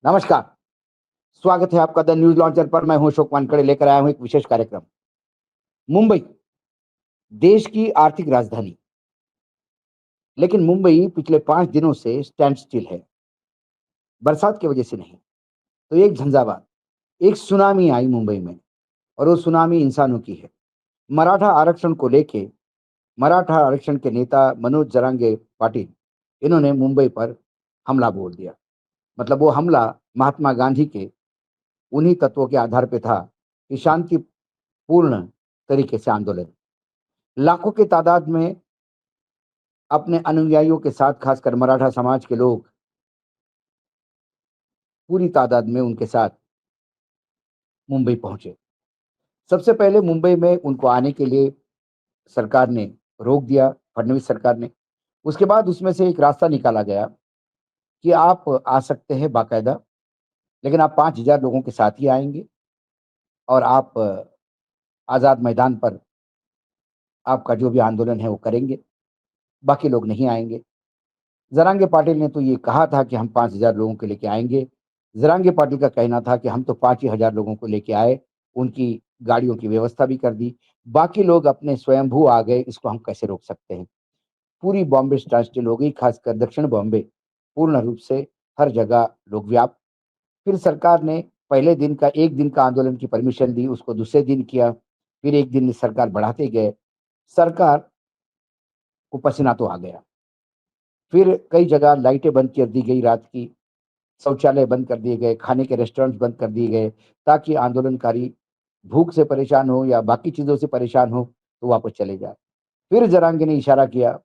नमस्कार, स्वागत है आपका द न्यूज़ लॉन्चर पर। मैं हूं अशोक वानखेड़े, लेकर आया हूं एक विशेष कार्यक्रम। मुंबई, देश की आर्थिक राजधानी, लेकिन मुंबई पिछले 5 दिनों से स्टैंड स्टिल है, बरसात की वजह से नहीं। तो एक झंझावात, एक सुनामी आई मुंबई में और वो सुनामी इंसानों की है। मराठा आरक्षण को लेके मराठा आरक्षण के नेता मनोज जरांगे पाटिल, इन्होंने मुंबई पर हमला बोल दिया। मतलब वो हमला महात्मा गांधी के उन्हीं तत्वों के आधार पे था कि शांतिपूर्ण तरीके से आंदोलन। लाखों की तादाद में अपने अनुयायियों के साथ, खासकर मराठा समाज के लोग पूरी तादाद में उनके साथ मुंबई पहुंचे। सबसे पहले मुंबई में उनको आने के लिए सरकार ने रोक दिया, फडणवीस सरकार ने। उसके बाद उसमें से एक रास्ता निकाला गया कि आप आ सकते हैं बाकायदा, लेकिन आप 5,000 लोगों के साथ ही आएंगे और आप आज़ाद मैदान पर आपका जो भी आंदोलन है वो करेंगे, बाकी लोग नहीं आएंगे। जरांगे पाटिल ने तो ये कहा था कि हम 5,000 लोगों को लेके आएंगे। जरांगे पाटिल का कहना था कि हम तो 5 ही हज़ार लोगों को लेके आए, उनकी गाड़ियों की व्यवस्था भी कर दी, बाकी लोग अपने स्वयंभू आ गए, इसको हम कैसे रोक सकते हैं। पूरी बॉम्बे स्टैंड स्टिल हो गई, खासकर दक्षिण बॉम्बे पूर्ण रूप से हर जगह लोग व्याप। फिर सरकार ने पहले दिन का 1 दिन का आंदोलन की परमिशन दी, उसको दूसरे दिन किया, फिर 1 दिन सरकार बढ़ाते गए। सरकार को पसीना तो आ गया। फिर कई जगह लाइटें बंद कर दी गई रात की, शौचालय बंद कर दिए गए, खाने के रेस्टोरेंट्स बंद कर दिए गए, ताकि आंदोलनकारी भूख से परेशान हो या बाकी चीज़ों से परेशान हो, तो वापस चले जाएँ। फिर जरांगे ने इशारा किया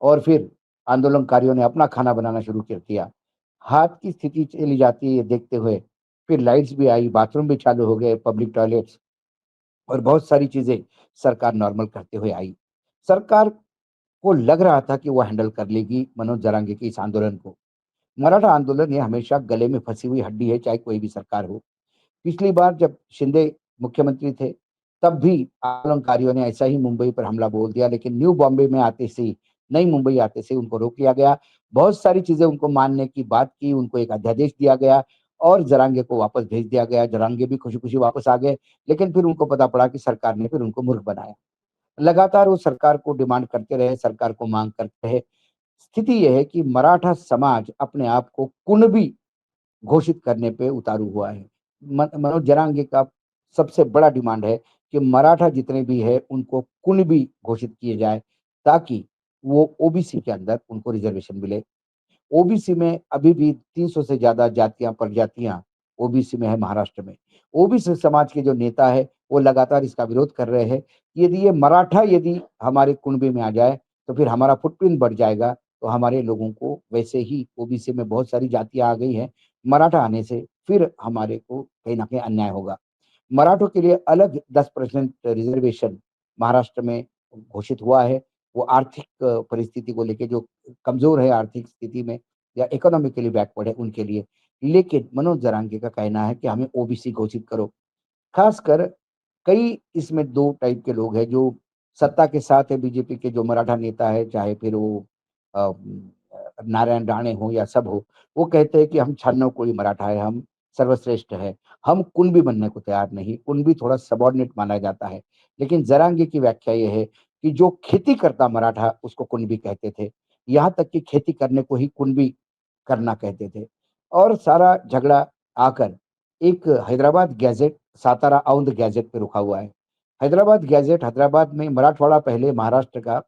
और फिर आंदोलनकारियों ने अपना खाना बनाना शुरू कर दिया। हाथ की स्थिति चली जाती है ये देखते हुए, फिर लाइट्स भी आई, बाथरूम भी चालू हो गए, पब्लिक टॉयलेट्स और बहुत सारी चीज़ें सरकार नॉर्मल करते हुए आई। सरकार को लग रहा था कि वो हैंडल कर लेगी मनोज जरांगे के इस आंदोलन को। मराठा आंदोलन ये हमेशा गले में फँसी हुई हड्डी है, चाहे कोई भी सरकार हो। पिछली बार जब शिंदे मुख्यमंत्री थे, तब भी आंदोलनकारियों ने ऐसा ही मुंबई पर हमला बोल दिया, लेकिन न्यू बॉम्बे में आते से ही, नई मुंबई आते से उनको रोक लिया गया। बहुत सारी चीज़ें उनको मानने की बात की, उनको एक अध्यादेश दिया गया और जरांगे को वापस भेज दिया गया। जरांगे भी खुशी-खुशी वापस आ गए, लेकिन फिर उनको पता पड़ा कि सरकार ने फिर उनको मूर्ख बनाया। लगातार वो सरकार को डिमांड करते रहे, सरकार को माँग करते रहे। स्थिति ये है कि मराठा समाज अपने आप को कुणबी घोषित करने पे उतारू हुआ है। मनोज जरांगे का सबसे बड़ा डिमांड है कि मराठा जितने भी हैं उनको कुणबी घोषित किए जाए, ताकि वो ओबीसी के अंदर उनको रिजर्वेशन मिले। ओबीसी में अभी भी 300 से ज़्यादा जातियाँ, प्रजातियाँ ओबीसी में है महाराष्ट्र में। ओबीसी समाज के जो नेता है, वो लगातार इसका विरोध कर रहे हैं। यदि हमारे कुनबे में आ जाए, तो फिर हमारा फुटप्रिंट बढ़ जाएगा, तो हमारे लोगों को वैसे ही ओबीसी में बहुत सारी जातियाँ आ गई हैं, मराठा आने से फिर हमारे को कहीं न कहीं अन्याय होगा। मराठों के लिए अलग 10% रिज़र्वेशन महाराष्ट्र में घोषित हुआ है। वो आर्थिक परिस्थिति को लेके जो कमज़ोर है आर्थिक स्थिति में या इकोनॉमिकली बैकवर्ड है उनके लिए। लेकिन मनोज जरांगे का कहना है कि हमें ओबीसी घोषित करो। ख़ासकर कई इसमें 2 टाइप के लोग हैं जो सत्ता के साथ है, बीजेपी के जो मराठा नेता है, चाहे फिर वो अ, नारायण राणे हो या सब हो, वो कहते हैं कि हम 96 कोई मराठा है, हम सर्वश्रेष्ठ है, हम कुणबी बनने को तैयार नहीं, कुणबी थोड़ा सबॉर्डिनेट माना जाता है। लेकिन जरांगे की व्याख्या ये है कि जो खेती करता मराठा उसको कुणबी कहते थे, यहाँ तक कि खेती करने को ही कुणबी करना कहते थे। और सारा झगड़ा आकर एक हैदराबाद गैज़ेट, सातारा औंध गैज़ेट पे रुका हुआ है। हैदराबाद गैज़ेट, हैदराबाद में मराठवाड़ा पहले महाराष्ट्र का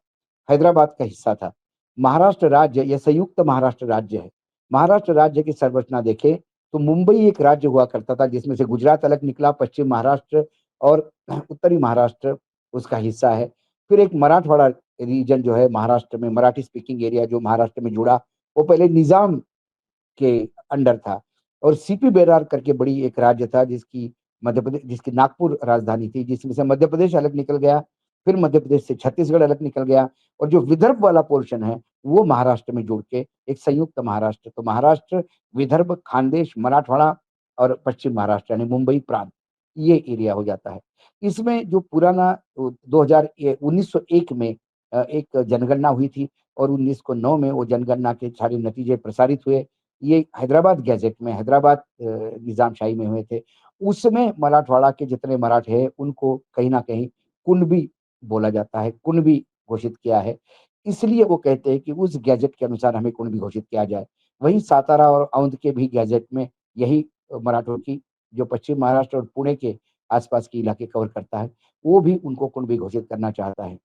हैदराबाद का हिस्सा था। महाराष्ट्र राज्य या संयुक्त महाराष्ट्र राज्य है। महाराष्ट्र राज्य की संरचना देखें तो मुंबई एक राज्य हुआ करता था जिसमें से गुजरात अलग निकला, पश्चिम महाराष्ट्र और उत्तरी महाराष्ट्र उसका हिस्सा है। फिर एक मराठवाड़ा रीजन जो है महाराष्ट्र में, मराठी स्पीकिंग एरिया जो महाराष्ट्र में जुड़ा, वो पहले निज़ाम के अंडर था। और सीपी बेरार करके बड़ी एक राज्य था जिसकी नागपुर राजधानी थी, जिसमें से मध्य प्रदेश अलग निकल गया, फिर मध्य प्रदेश से छत्तीसगढ़ अलग निकल गया और जो विदर्भ वाला पोर्शन है, वो महाराष्ट्र में जुड़ के एक संयुक्त महाराष्ट्र, तो महाराष्ट्र, विदर्भ, खानदेश, मराठवाड़ा और पश्चिम महाराष्ट्र यानी मुंबई प्रांत, ये एरिया हो जाता है। इसमें जो पुराना 2000 ए 1901 में एक जनगणना हुई थी और 1909 में वो जनगणना के सारे नतीजे प्रसारित हुए। ये हैदराबाद गैजेट में, हैदराबाद निज़ामशाही में हुए थे। उसमें मराठवाड़ा के जितने मराठे हैं, उनको कहीं न कहीं कुणबी बोला जाता है, कुणबी घोषित किया है। इसलिए वो कहते हैं कि उस गैजेट के अनुसार हमें कुणबी घोषित किया जाए। वहीं सातारा और औंध के भी गैजेट में यही मराठों की, जो पश्चिम महाराष्ट्र और पुणे के आस-पास के इलाके कवर करता है, वो भी उनको कुणबी घोषित करना चाहता है।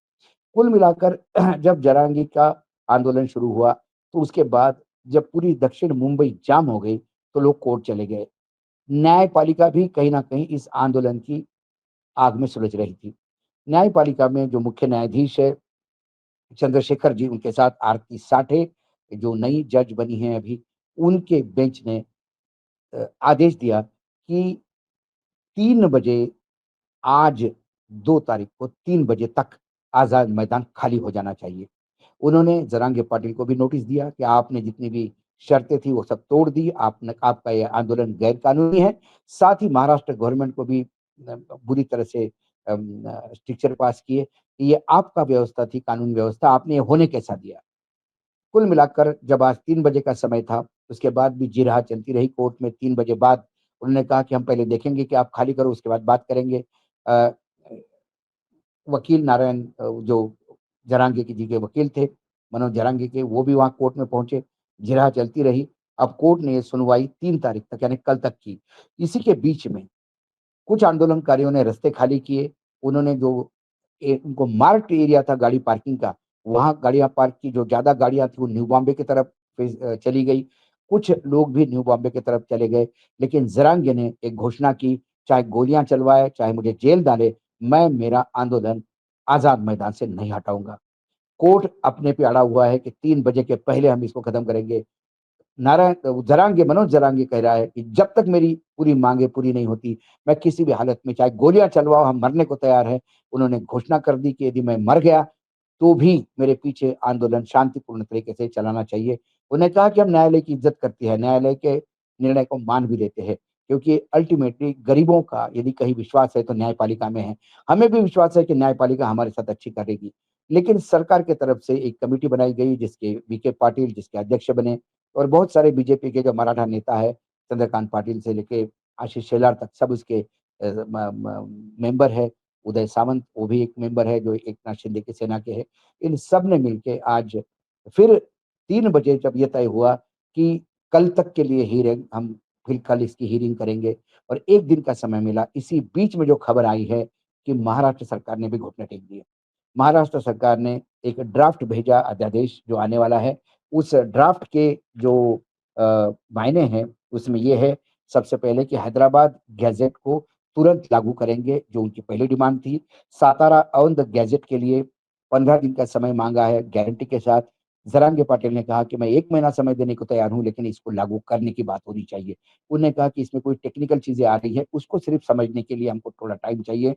कुल मिलाकर जब जरांगी का आंदोलन शुरू हुआ, तो उसके बाद जब पूरी दक्षिण मुंबई जाम हो गई, तो लोग कोर्ट चले गए। न्यायपालिका भी कहीं न कहीं इस आंदोलन की आग में सुलझ रही थी। न्यायपालिका में जो मुख्य न्यायाधीश है चंद्रशेखर जी, उनके साथ आरती साठे, जो नई जज बनी हैं अभी, उनके बेंच ने आदेश दिया कि 3 बजे, आज 2 तारीख को 3 बजे तक आज़ाद मैदान खाली हो जाना चाहिए। उन्होंने जरांगे पाटिल को भी नोटिस दिया कि आपने जितनी भी शर्तें थी वो सब तोड़ दी, आपने, आपका ये आंदोलन गैर कानूनी है। साथ ही महाराष्ट्र गवर्नमेंट को भी बुरी तरह से स्ट्रिक्चर पास किए। ये आपका व्यवस्था थी, कानून व्यवस्था, आपने ये होने कैसा दिया? कुल मिलाकर जब आज 3 बजे का समय था, उसके बाद भी जिरह चलती रही कोर्ट में। 3 बजे बाद उन्होंने कहा कि हम पहले देखेंगे कि आप खाली करो, उसके बाद बात करेंगे। अ, वकील नारायण, जो जरांगे की जी के वकील थे, मनोज जरांगे के, वो भी वहाँ कोर्ट में पहुँचे। जिरह चलती रही। अब कोर्ट ने ये सुनवाई 3 तारीख तक, यानी कल तक की। इसी के बीच में कुछ आंदोलनकारियों ने रास्ते खाली किए। उन्होंने जो उनको मार्क्ड एरिया था गाड़ी पार्किंग का, वहाँ गाड़ियाँ पार्क की। जो ज़्यादा गाड़ियाँ थी वो न्यू बॉम्बे की तरफ चली गई। कुछ लोग भी न्यू बॉम्बे की तरफ चले गए। लेकिन ज़रांगे ने एक घोषणा की, चाहे गोलियाँ चलवाए, चाहे मुझे जेल डाले, मैं मेरा आंदोलन आज़ाद मैदान से नहीं हटाऊँगा। कोर्ट अपने पे अड़ा हुआ है कि 3 बजे के पहले हम इसको खत्म करेंगे। जरांगे, मनोज जरांगे कह रहा है कि जब तक मेरी पूरी मांगें पूरी नहीं होती, मैं किसी भी हालत में, चाहे गोलियाँ चलवाओ, हम मरने को तैयार हैं। उन्होंने घोषणा कर दी कि यदि मैं मर गया, तो भी मेरे पीछे आंदोलन शांतिपूर्ण तरीके से चलाना चाहिए। उन्होंने कहा कि हम न्यायालय की इज़्ज़त करते हैं, न्यायालय के निर्णय को मान भी लेते हैं, क्योंकि अल्टीमेटली गरीबों का यदि कहीं विश्वास है तो न्यायपालिका में है। हमें भी विश्वास है कि न्यायपालिका हमारे साथ अच्छी करेगी। लेकिन सरकार की तरफ से एक कमिटी बनाई गई, जिसके वीके पाटिल जिसके अध्यक्ष बने, और बहुत सारे बीजेपी के जो मराठा नेता है, चंद्रकांत पाटिल से लेके आशीष शेलार तक, सब उसके मेंबर है। उदय सामंत, वो भी एक मेंबर है जो एकनाथ शिंदे की सेना के हैं। इन सब ने मिलके आज फिर 3 बजे जब ये तय हुआ कि कल तक के लिए हियरिंग, हम फिर कल इसकी हियरिंग करेंगे, और 1 दिन का समय मिला। इसी बीच में जो खबर आई है कि महाराष्ट्र सरकार ने भी घुटने टेक दिए। महाराष्ट्र सरकार ने एक ड्राफ्ट भेजा, अध्यादेश जो आने वाला है। उस ड्राफ्ट के जो मायने हैं, उसमें ये है, सबसे पहले कि हैदराबाद गैज़ेट को तुरंत लागू करेंगे, जो उनकी पहली डिमांड थी। सातारा औंध गैज़ेट के लिए 15 दिन का समय माँगा है गारंटी के साथ। ज़रांगे पाटिल ने कहा कि मैं 1 महीना समय देने को तैयार हूँ, लेकिन इसको लागू करने की बात होनी चाहिए। उन्होंने कहा कि इसमें कोई टेक्निकल चीज़ें आ रही हैं, उसको सिर्फ़ समझने के लिए हमको थोड़ा टाइम चाहिए।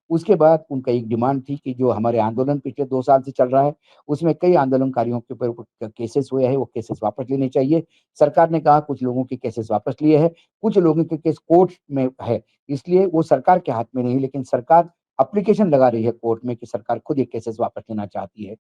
उसके बाद उनका एक डिमांड थी कि जो हमारे आंदोलन पिछले 2 साल से चल रहा है, उसमें कई आंदोलनकारियों के ऊपर केसेस हुए हैं, वो केसेस वापस लेने चाहिए। सरकार ने कहा कुछ लोगों के केसेस वापस लिए हैं, कुछ लोगों के केस कोर्ट में है, इसलिए वो सरकार के हाथ में नहीं, लेकिन सरकार एप्लीकेशन लगा रही है कोर्ट में कि सरकार खुद ये केसेस वापस लेना चाहती है।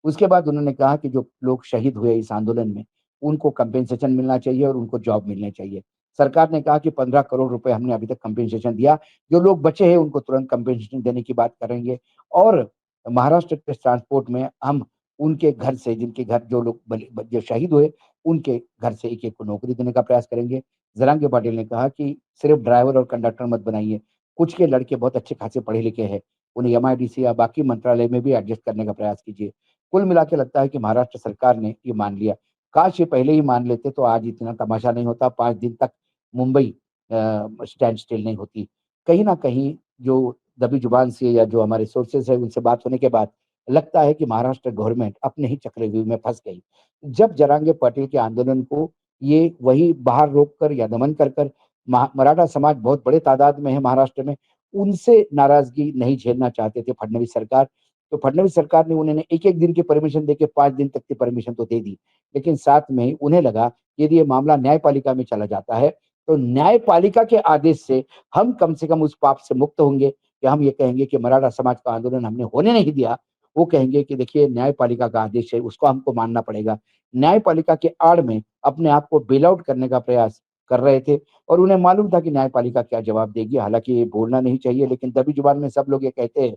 उसके बाद उन्होंने कहा कि जो लोग शहीद हुए इस आंदोलन में, उनको कंपेंसेशन मिलना चाहिए और उनको जॉब मिलने चाहिए। सरकार ने कहा कि 15 करोड़ रुपए हमने अभी तक कंपेंसेशन दिया, जो लोग बचे हैं उनको तुरंत कंपेंसेशन देने की बात करेंगे, और महाराष्ट्र के ट्रांसपोर्ट में हम उनके घर से, जिनके घर जो लोग जो शहीद हुए, उनके घर से एक-एक को नौकरी देने का प्रयास करेंगे। जरांगे पाटिल ने कहा कि सिर्फ ड्राइवर और कंडक्टर मत बनाइए, कुछ के लड़के बहुत अच्छे खासे पढ़े लिखे हैं, उन्हें एमआईडीसी या बाकी मंत्रालय में भी एडजस्ट करने का प्रयास कीजिए। कुल मिला के लगता है कि महाराष्ट्र सरकार ने ये मान लिया। काश ये पहले ही मान लेते तो आज इतना तमाशा नहीं होता, 5 दिन तक मुंबई स्टैंड स्टिल नहीं होती। कहीं न कहीं जो दबी जुबान से या जो हमारे सोर्सेज़ हैं उनसे बात होने के बाद लगता है कि महाराष्ट्र गवर्नमेंट अपने ही चक्रव्यूह में फँस गई। जब जरांगे पाटिल के आंदोलन को ये वही बाहर रोक कर या दमन कर कर, मराठा समाज बहुत बड़े तादाद में है महाराष्ट्र में, उनसे नाराज़गी नहीं झेलना चाहते थे फडणवीस सरकार। तो फडणवीस सरकार ने उन्होंने 1-1 दिन की परमिशन देके 5 दिन तक की परमिशन तो दे दी। लेकिन साथ में ही उन्हें लगा कि यदि ये मामला न्यायपालिका में चला जाता है, तो न्यायपालिका के आदेश से हम कम से कम उस पाप से मुक्त होंगे कि हम ये कहेंगे कि मराठा समाज का आंदोलन हमने होने नहीं दिया, वो कहेंगे कि देखिए न्यायपालिका का आदेश है, उसको हमको मानना पड़ेगा। न्यायपालिका के आड़ में अपने आप को बेल आउट करने का प्रयास कर रहे थे और उन्हें मालूम था कि न्यायपालिका क्या जवाब देगी। हालाँकि ये बोलना नहीं चाहिए लेकिन दबी-ज़ुबान में सब लोग ये कहते हैं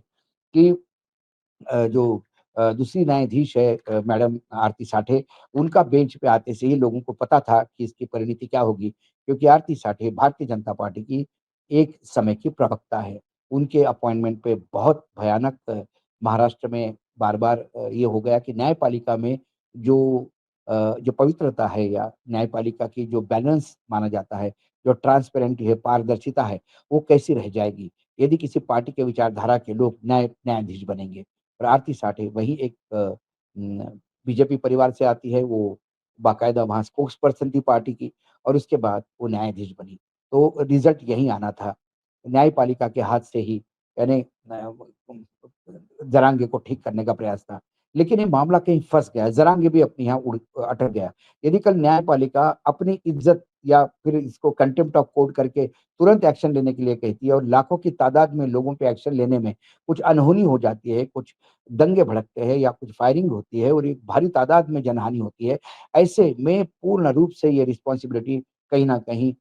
कि जो दूसरी न्यायाधीश है मैडम आरती साठे, उनका बेंच पे आते से ही लोगों को पता था कि इसकी परिणति क्या होगी, क्योंकि आरती साठे भारतीय जनता पार्टी की एक समय की प्रवक्ता है। उनके अपॉइंटमेंट पे बहुत भयानक महाराष्ट्र में बार-बार ये हो गया कि न्यायपालिका में जो जो पवित्रता है या न्यायपालिका की जो बैलेंस माना जाता है, जो ट्रांसपेरेंट है, पारदर्शिता है, वो कैसी रह जाएगी, यदि किसी पार्टी के विचारधारा के लोग न्यायाधीश बनेंगे। और आरती साठे वही एक बीजेपी परिवार से आती है, वो बाकायदा वहाँ स्पोक्स पर्सन थी पार्टी की और उसके बाद वो न्यायाधीश बनी। तो रिज़ल्ट यही आना था। न्यायपालिका के हाथ से ही यानी जरांगे को ठीक करने का प्रयास था। लेकिन ये मामला कहीं फँस गया, जरांगे भी अपने यहाँ अटक गया। यदि कल न्यायपालिका अपनी इज़्ज़त या फिर इसको कंटेम्प्ट ऑफ कोर्ट करके तुरंत एक्शन लेने के लिए कहती है और लाखों की तादाद में लोगों पे एक्शन लेने में कुछ अनहोनी हो जाती है, कुछ दंगे भड़कते हैं या कुछ फायरिंग होती है और एक भारी तादाद में जनहानि होती है। ऐसे में पूर्ण रूप से ये रिस्पॉन्सिबिलिटी कहीं न कहीं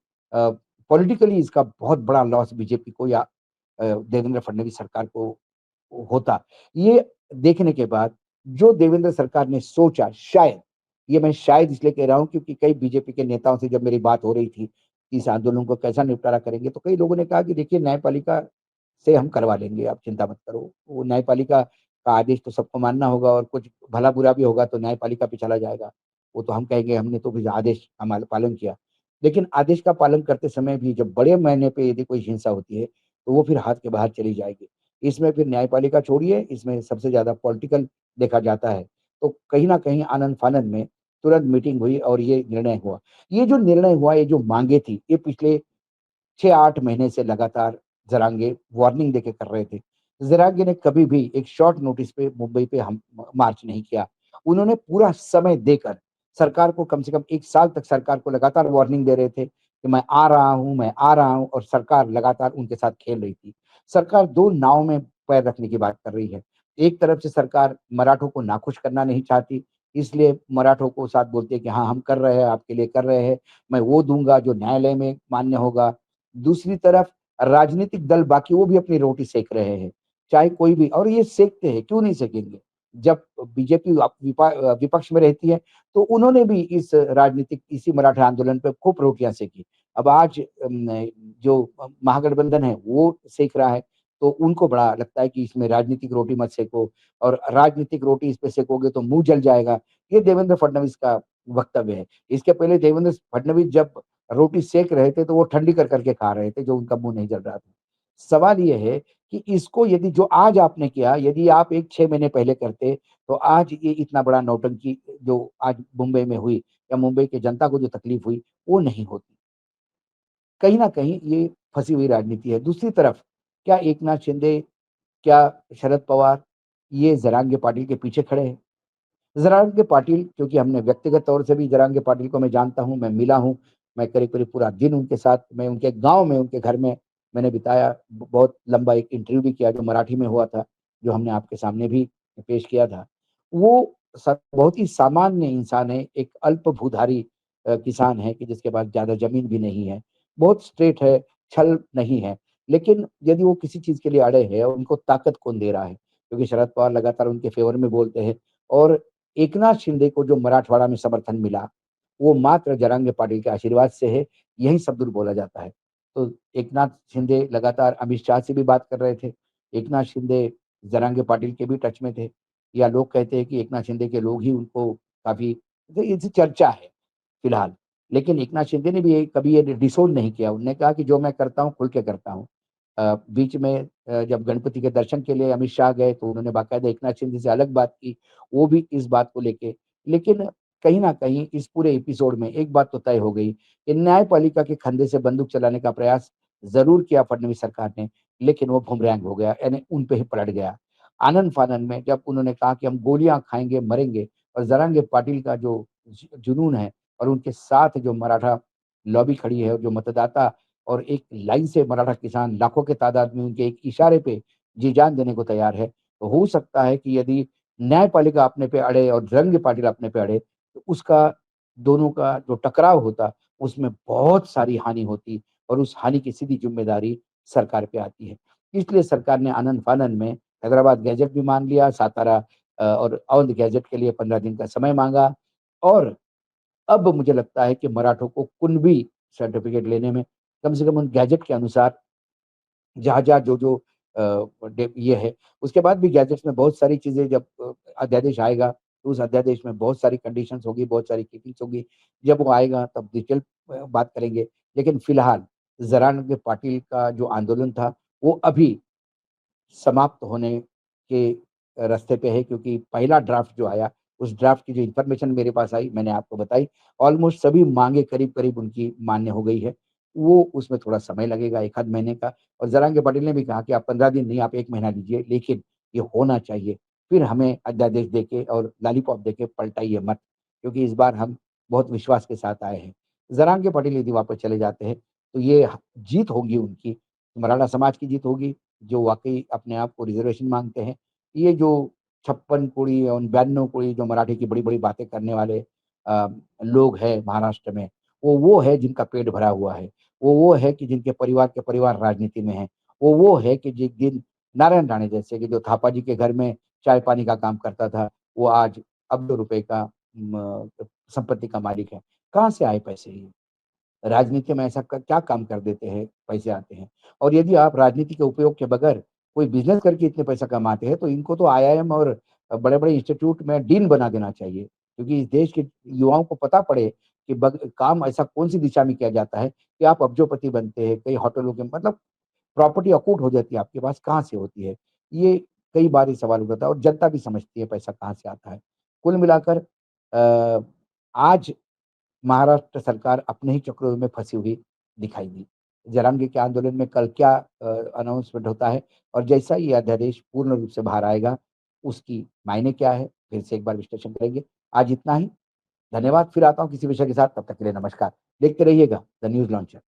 पॉलिटिकली इसका बहुत बड़ा लॉस बीजेपी को या देवेंद्र फडणवीस सरकार को होता। ये देखने के बाद जो देवेंद्र सरकार ने सोचा शायद, ये मैं शायद इसलिए कह रहा हूँ क्योंकि कई बीजेपी के नेताओं से जब मेरी बात हो रही थी, कि इस आंदोलन को कैसा निपटारा करेंगे, तो कई लोगों ने कहा कि देखिए न्यायपालिका से हम करवा लेंगे, आप चिंता मत करो। वो न्यायपालिका का आदेश तो सबको मानना होगा और कुछ भला-बुरा भी होगा तो न्यायपालिका पे चला जाएगा। वो तो हम कहेंगे हमने तो फिर आदेश हमारा पालन किया। लेकिन आदेश का पालन करते समय भी जब बड़े पैमाने पे यदि कोई हिंसा होती है, तो वो फिर हाथ के बाहर चली जाएगी। इसमें फिर न्यायपालिका छोड़िए, इसमें सबसे ज़्यादा पॉलिटिकल देखा जाता है। तो कहीं न कहीं आनन-फानन में तुरंत मीटिंग हुई और ये निर्णय हुआ। ये जो निर्णय हुआ, ये जो माँगे थी, ये पिछले 6-8 महीने से लगातार जरांगे वार्निंग देके कर रहे थे। जरांगे ने कभी भी एक शॉर्ट नोटिस पे मुंबई पे हम मार्च नहीं किया। उन्होंने पूरा समय देकर सरकार को कम से कम 1 साल तक सरकार को लगातार वार्निंग दे रहे थे कि मैं आ रहा हूँ, मैं आ रहा हूँ और सरकार लगातार उनके साथ खेल रही थी। सरकार 2 नाव में पैर रखने की बात कर रही है। एक तरफ से सरकार मराठों को नाखुश करना नहीं चाहती, इसलिए मराठों को साथ बोलती है कि हाँ, हम कर रहे हैं, आपके लिए कर रहे हैं, मैं वो दूँगा जो न्यायालय में मान्य होगा। दूसरी तरफ राजनीतिक दल बाकी वो भी अपनी रोटी सेक रहे हैं, चाहे कोई भी और ये सेकते हैं, क्यों नहीं सेकेंगे? जब बीजेपी विपक्ष में रहती है, तो उन्होंने भी इस राजनीतिक इसी मराठा आंदोलन पे खूब रोटियाँ सेकी। अब आज जो महागठबंधन है, वो सेक रहा है, तो उनको बड़ा लगता है कि इसमें राजनीतिक रोटी मत सेको और राजनीतिक रोटी इस पे सेकोगे तो मुँह जल जाएगा। ये देवेंद्र फडणवीस का वक्तव्य है। इसके पहले देवेंद्र फडणवीस जब रोटी सेक रहे थे, तो वो ठंडी कर के खा रहे थे, जो उनका मुँह नहीं जल रहा था। सवाल ये है कि इसको यदि जो आज आपने किया, यदि आप एक 6 महीने पहले करते, तो आज ये इतना बड़ा नौटंकी जो आज मुंबई में हुई या मुंबई की जनता को जो तकलीफ हुई, वो नहीं होती। कहीं न कहीं ये फँसी हुई राजनीति है। दूसरी तरफ क्या एक नाथ शिंदे, क्या शरद पवार ये जरांगे पाटिल के पीछे खड़े हैं? ज़रांगे पाटिल क्योंकि हमने व्यक्तिगत तौर से भी ज़रांगे पाटिल को मैं जानता हूँ, मैं मिला हूँ, मैं करीब-करीब पूरा दिन उनके साथ मैं उनके गाँव में, उनके घर में मैंने बिताया। ब बहुत लंबा एक इंटरव्यू भी किया जो मराठी में हुआ था, जो हमने आपके सामने भी पेश किया था। वो बहुत ही सामान्य इंसान है, एक अल्प भूधारी किसान है कि जिसके पास ज़्यादा ज़मीन भी नहीं है। बहुत स्ट्रेट है, छल नहीं है। लेकिन यदि वो किसी चीज़ के लिए अड़े हैं और उनको ताकत कौन दे रहा है? क्योंकि शरद पवार लगातार उनके फ़ेवर में बोलते हैं और एकनाथ शिंदे को जो मराठवाड़ा में समर्थन मिला, वो मात्र जरांगे पाटिल के आशीर्वाद से है, यही शब्द बोला जाता है। तो एकनाथ शिंदे लगातार अमित शाह से भी बात कर रहे थे। एकनाथ शिंदे जरांगे पाटिल के भी टच में थे या लोग कहते हैं कि एकनाथ शिंदे के लोग ही उनको काफ़ी तो ऐसी चर्चा है फिलहाल। लेकिन एकनाथ शिंदे ने भी ये कभी ये डिसोन नहीं किया। उन्होंने कहा कि जो मैं करता हूँ, खुल के करता हूँ। बीच में जब गणपति के दर्शन के लिए अमित शाह गए, तो उन्होंने बाकायदा एकनाथ शिंदे से अलग बात की, वो भी इस बात को लेके। लेकिन कहीं न कहीं इस पूरे एपिसोड में एक बात तो तय हो गई कि न्यायपालिका के खंधे से बंदूक चलाने का प्रयास ज़रूर किया फडणवीस सरकार ने, लेकिन वो बुमरैंग हो गया, यानी उन पे ही पलट गया। आनन-फानन में जब उन्होंने कहा कि हम गोलियाँ खाएँगे, मरेंगे और ज़रांगे पाटिल का जो जुनून है और उनके साथ जो मराठा लॉबी खड़ी है और जो मतदाता और एक लाइन से मराठा किसान लाखों के तादाद में उनके एक इशारे पे जी जान देने को तैयार है। हो सकता है कि यदि न्यायपालिका अपने पे अड़े और रंग पाटिल अपने पे अड़े, तो उसका दोनों का जो टकराव होता, उसमें बहुत सारी हानि होती और उस हानि की सीधी ज़िम्मेदारी सरकार पे आती है। इसलिए सरकार ने आनन-फानन में हैदराबाद गैजेट भी मान लिया, सातारा और अवध गैजेट के लिए 15 दिन का समय माँगा और अब मुझे लगता है कि मराठों को कुणबी सर्टिफ़िकेट लेने में कम से कम उन गैजेट के अनुसार जहाँ-जहाँ, जो-जो डे ये है, उसके बाद भी गैजेट्स में बहुत सारी चीज़ें जब अध्यादेश आएगा, तो उस अध्यादेश में बहुत सारी कंडीशंस होगी, बहुत सारी कीपिंग्स होगी। जब वो आएगा तब डिटेल बात करेंगे। लेकिन फिलहाल ज़राल्ड पाटिल का जो आंदोलन था, वो अभी समाप्त होने के रास्ते पे है क्योंकि पहला ड्राफ्ट जो आया, उस ड्राफ्ट की जो इन्फॉर्मेशन मेरे पास आई, मैंने आपको बताई। ऑलमोस्ट सभी माँगे करीब-करीब उनकी मान्य हो गई है। वो उसमें थोड़ा समय लगेगा 1 आध महीने का और ज़राल्ड पाटिल ने भी कहा कि आप 15 दिन नहीं, आप 1 महीना लीजिए, लेकिन ये होना चाहिए। फिर हमें अध्यादेश देके और लॉलीपॉप देके पलटाइए मत, क्योंकि इस बार हम बहुत विश्वास के साथ आए हैं। ज़राल्ड पाटिल यदि वापस चले जाते हैं, तो ये जीत होगी उनकी, मराठा समाज की जीत होगी, जो वाक़ई अपने आप को रिज़र्वेशन मानते हैं। ये जो 56 कोड़ी और 92 कोड़ी जो मराठी की बड़ी-बड़ी बातें करने वाले अ, लोग हैं महाराष्ट्र में, वो है जिनका पेट भरा हुआ है। वो है कि जिनके परिवार के परिवार राजनीति में हैं। वो है कि जिस दिन नारायण राणे जैसे कि जो थापा जी के घर में चाय-पानी का काम करता था, वो आज अरबों रुपए का संपत्ति का मालिक है। कहाँ से आए पैसे ये? राजनीति में ऐसा क क्या काम कर देते हैं, पैसे आते हैं। और यदि आप राजनीति के उपयोग के बगैर कोई बिज़नेस करके इतने पैसा कमाते हैं, तो इनको तो आईआईएम और बड़े-बड़े इंस्टीट्यूट में डीन बना देना चाहिए। क्योंकि इस देश के युवाओं को पता पड़े कि बग काम ऐसा कौन-सी दिशा में किया जाता है कि आप अब्जोपति बनते हैं, कई होटलों के मतलब प्रॉपर्टी अकूत हो जाती है आपके पास, कहाँ से होती है? ये कई बार ये सवाल उठता है और जनता भी समझती है पैसा कहाँ से आता है। कुल मिलाकर आज महाराष्ट्र सरकार अपने ही चक्रों में फँसी हुई दिखाई दी। जरांगे के आंदोलन में कल क्या अनाउंसमेंट होता है और जैसा ये अध्यादेश पूर्ण रूप से बाहर आएगा, उसकी मायने क्या है, फिर से एक बार विश्लेषण करेंगे। आज इतना ही, धन्यवाद, फिर आता हूँ किसी विषय के साथ, तब तक के लिए नमस्कार। देखते रहिएगा द न्यूज़ लॉन्चर।